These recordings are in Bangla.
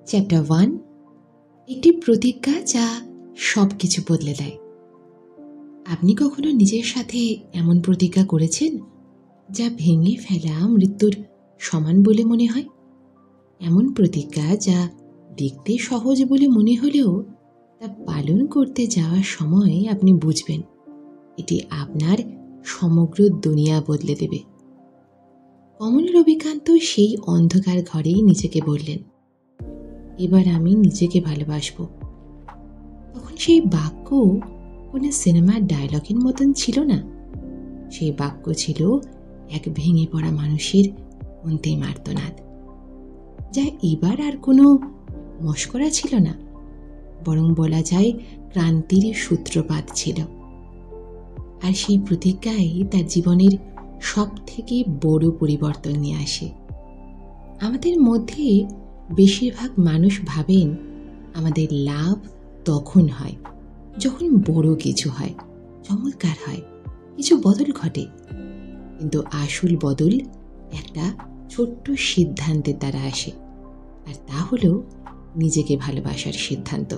চ্যাপ্টার 1, একটি প্রতিজ্ঞা যা সব কিছু বদলে দেয়। আপনি কখনো নিজের সাথে এমন প্রতিজ্ঞা করেছেন যা ভেঙে ফেলা মৃত্যুর সমান বলে মনে হয়? এমন প্রতিজ্ঞা যা দেখতে সহজ বলে মনে হলেও তা পালন করতে যাওয়ার সময় আপনি বুঝবেন এটি আপনার সমগ্র দুনিয়া বদলে দেবে। কমল রবিকান্ত সেই অন্ধকার ঘরেই নিজেকে বললেন, এবার আমি নিজেকে ভালোবাসবো। তখন সেই বাক্য কোনো সিনেমার ডায়লগের মতন ছিল না। সেই বাক্য ছিল এক ভেঙে পড়া মানুষের অন্তিম আর্তনাদ, যা এবার আর কোনো মস্করা ছিল না, বরং বলা যায় ক্রান্তির সূত্রপাত ছিল। আর সেই প্রতিজ্ঞাই তার জীবনের সব থেকে বড় পরিবর্তন নিয়ে আসে। আমাদের মধ্যে বেশিরভাগ মানুষ ভাবেন আমাদের লাভ তখন হয় যখন বড় কিছু হয়, চমৎকার হয়, কিছু বদল ঘটে। কিন্তু আসল বদল একটা ছোট্ট সিদ্ধান্তের দ্বারা আসে, আর তা হলো নিজেকে ভালোবাসার সিদ্ধান্ত।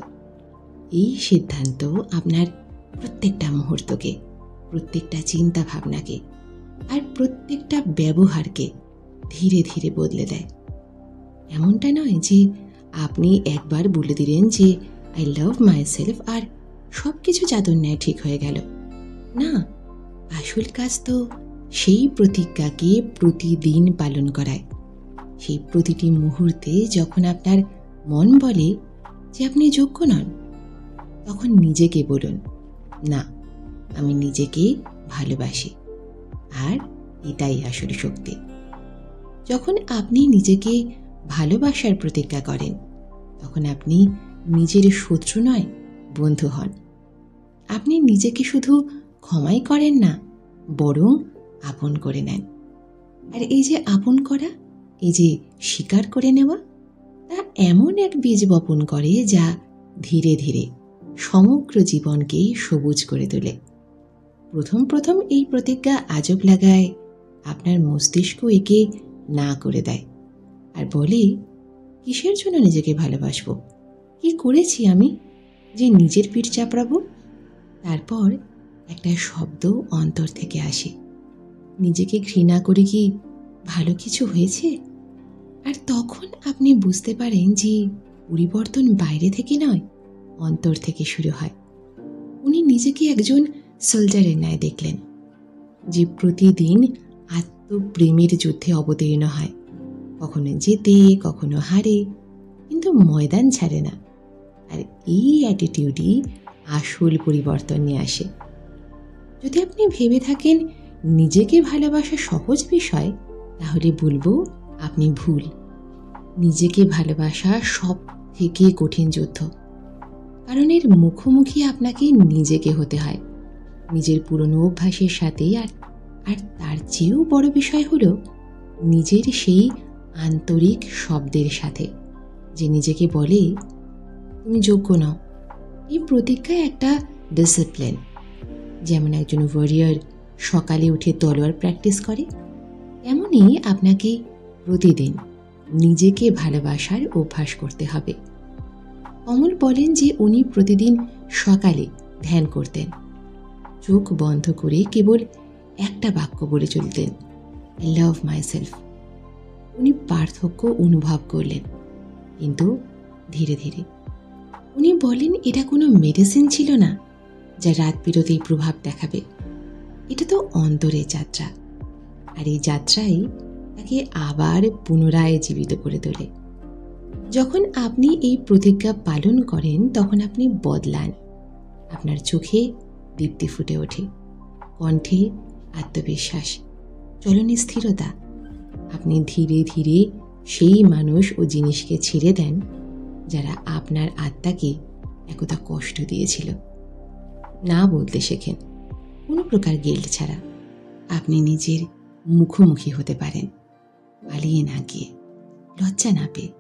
এই সিদ্ধান্ত আপনার প্রত্যেকটা মুহূর্তকে, প্রত্যেকটা চিন্তা ভাবনাকে আর প্রত্যেকটা ব্যবহারকে ধীরে ধীরে বদলে দেয়। এমনটা নয় যে আপনি একবার বলে দিলেন যে আই লাভ মাই সেলফ আর সব কিছু চাদর ন্যায় ঠিক হয়ে গেল। না, আসল কাজ তো সেই প্রতিজ্ঞাকে প্রতিদিন পালন করায়। সেই প্রতিটি মুহূর্তে যখন আপনার মন বলে যে আপনি যোগ্য নন, তখন নিজেকে বলুন, না, আমি নিজেকে ভালোবাসি। আর এটাই আসল শক্তি। যখন আপনি নিজেকে ভালোবাসার প্রতিজ্ঞা করেন, তখন আপনি নিজের শত্রু নয়, বন্ধু হন। আপনি নিজেকে শুধু ক্ষমাই করেন না, বরং আপন করে নেন। আর এই যে আপন করা, এই যে স্বীকার করে নেওয়া, তা এমন এক বীজ বপন করে যা ধীরে ধীরে সমগ্র জীবনকেই সবুজ করে তোলে। প্রথম প্রথম এই প্রতিজ্ঞা আজব লাগায় আপনার মস্তিষ্ক একে না করে দেয় আর বলে, কিসের জন্য নিজেকে ভালোবাসবো? কি করেছি আমি যে নিজের পিঠ চাপড়াবো? তারপর একটা শব্দ অন্তর থেকে আসে, নিজেকে ঘৃণা করে কি ভালো কিছু হয়েছে? আর তখন আপনি বুঝতে পারেন যে পরিবর্তন বাইরে থেকে নয়, অন্তর থেকে শুরু হয়। উনি নিজেকে একজন সোলজারের ন্যায় দেখলেন, যে প্রতিদিন আত্মপ্রেমের যুদ্ধে অবতীর্ণ হয়, কখনো জেতে, কখনো হারে, কিন্তু ময়দান ছাড়ে না। আর এই অ্যাটিটিউডই আসল পরিবর্তন নিয়ে আসে। যদি আপনি ভেবে থাকেন নিজেকে ভালোবাসা সহজ বিষয়, তাহলে বলবো আপনি ভুল। নিজেকে ভালোবাসা সব থেকে কঠিন যুদ্ধ, কারণ এর মুখোমুখি আপনাকে নিজেকে হতে হয়, নিজের পুরনো অভ্যাসের সাথে। আর তার চেয়েও বড় বিষয় হলো নিজের সেই আন্তরিক শব্দের সাথে, যে নিজেকে বলে তুমি যোগ্য নও। এই প্রতিজ্ঞা একটা ডিসিপ্লিন। যেমন একজন ওয়ারিয়র সকালে উঠে তলোয়ার প্র্যাকটিস করে, তেমনই আপনাকে প্রতিদিন নিজেকে ভালোবাসার অভ্যাস করতে হবে। কমল বলেন যে উনি প্রতিদিন সকালে ধ্যান করতেন, চোখ বন্ধ করে কেবল একটা বাক্য বলে চলতেন, আই লাভ মাই সেলফ। উনি পার্থক্য অনুভব করলেন, কিন্তু ধীরে ধীরে। উনি বলেন এটা কোনো মেডিসিন ছিল না যা রাত বিরতেই প্রভাব দেখাবে। এটা তো অন্তরের যাত্রা, আর এই যাত্রাই তাকে আবার পুনরায় জীবিত করে তোলে। যখন আপনি এই প্রতিজ্ঞা পালন করেন, তখন আপনি বদলান। আপনার চোখে দীপ্তি ফুটে ওঠে, কণ্ঠে আত্মবিশ্বাস, চলনে স্থিরতা। আপনি ধীরে ধীরে সেই মানুষ ও জিনিসকে ছেড়ে দেন যারা আপনার আত্মাকে একদা কষ্ট দিয়েছিল। না বলতে শেখেন, কোনো প্রকার গিল্ট ছাড়া। আপনি নিজের মুখোমুখি হতে পারেন, পালিয়ে না গিয়ে, লজ্জা না পেয়ে।